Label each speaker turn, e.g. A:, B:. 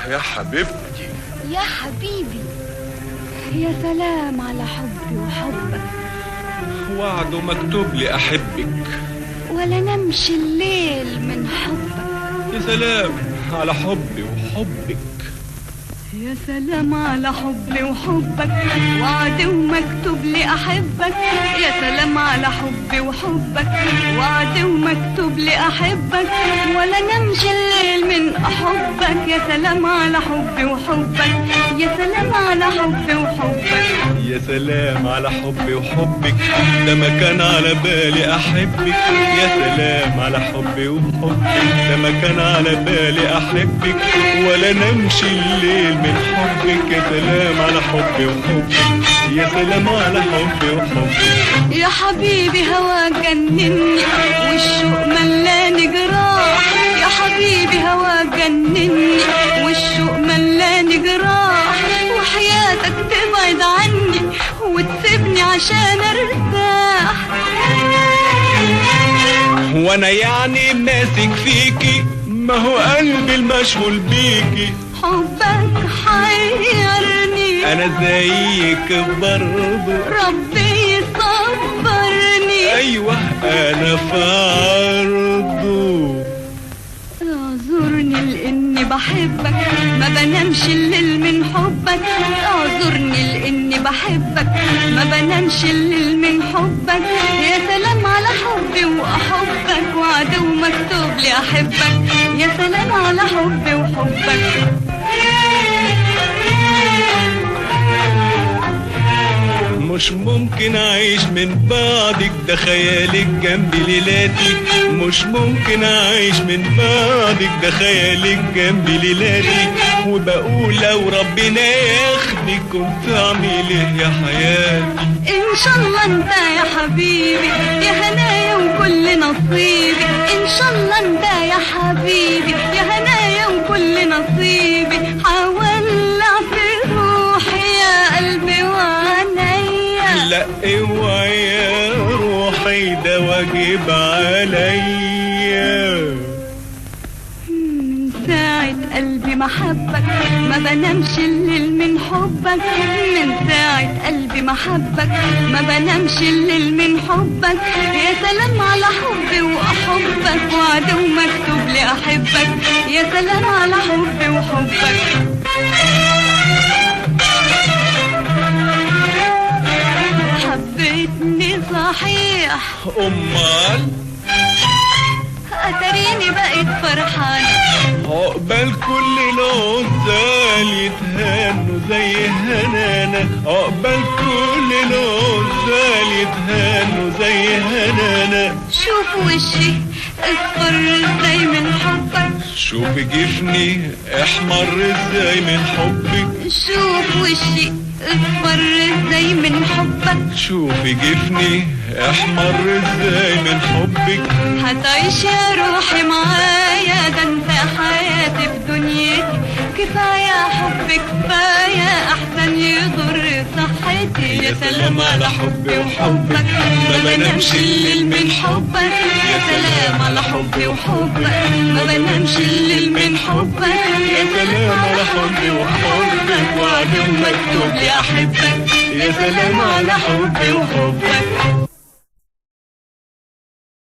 A: يا حبيبتي.
B: يا حبيبي، يا سلام على حبي وحبك.
A: وعد مكتوب لي أحبك،
B: ولا نمشي الليل من حبك.
A: يا سلام على حبي وحبك.
B: يا سلام على حبي وحبك، وعد ومكتوب لي أحبك. يا سلام على حبي وحبك، وعد ومكتوب لي أحبك. ولا نمشي الليل من حبك. يا سلام على حبي وحبك، يا سلام على حبي وحبك.
A: يا سلام على حبي وحبك، ده ما كان على بالي أحبك. يا سلام على حبي وحبك، ده ما كان على بالي أحبك. ولا نمشي الليل من حبك. يا سلام على حبي وحبك، يا سلام على حبي وحبك.
B: يا حبيبي هواك جنني والشوق ملاني جراح. يا حبيبي هواك جنني والشوق ملاني جراح. وحياتك تبعد عني وتسيبني عشان ارتاح.
A: وانا يعني ماسك فيكي، ما هو قلبي المشغول بيكي.
B: حبك حيرني،
A: انا زيك برضو،
B: ربي يصبرني.
A: ايوه انا في عرضه.
B: اعذرني لاني بحبك، ما بنامش الليل من حبك. اعذرني لاني بحبك، ما بنامش الليل من حبك. يا سلام على حبي واحبك، وعد ومكتوب لي احبك. يا سلام على حبي وحبك.
A: مش ممكن اعيش من بعدك، ده خيالك جنبي ليلاتي. مش ممكن اعيش من بعدك، ده خيالك جنبي ليلاتي. وبقول لو ربنا ياخدك كنت اعمل ايه يا حياتي.
B: ان شاء الله انت يا حبيبي، يا هنايا وكل نصيبي. ان شاء الله انت يا حبيبي، يا هنايا وكل نصيبي. حولع في روحي يا قلبي وعينيا.
A: لا اوعي يا روحي، ده واجب عليا.
B: من ساعة قلبي ما حبك، ما بنامش الليل من حبك. من ساعة قلبي ما حبك، ما بنامش الليل من حبك. يا سلام على حبي وأحبك، وعد ومكتوب لي أحبك. يا سلام على حبي وحبك. حبيتني صحيح،
A: امال
B: أتريني بقيت فرحانة.
A: عقبال كل العزال يتهانوا زي هنانا. عقبال كل العزال يتهانوا زي هنانا.
B: شوف وشي اصفر ازاي من حبك.
A: شوف جفني احمر ازاي من حبك.
B: شوف وشي اصفر ازاي من حبك.
A: شوف جفني احمر ازاي من حبك.
B: هتعيش يا روحي معايا، ده انت حياتي في دنيتي. كفاية حب كفاية، احسن يضر صحتي. يا سلام على حبي وحبك، ما بنامش الليل من حبك. يا سلام على حبي وحبك، ما بنامش الليل من حبك.
A: يا سلام على حبي وحبك،
B: وعد ومكتوب لي احبك.
A: يا سلام على حبي وحبك.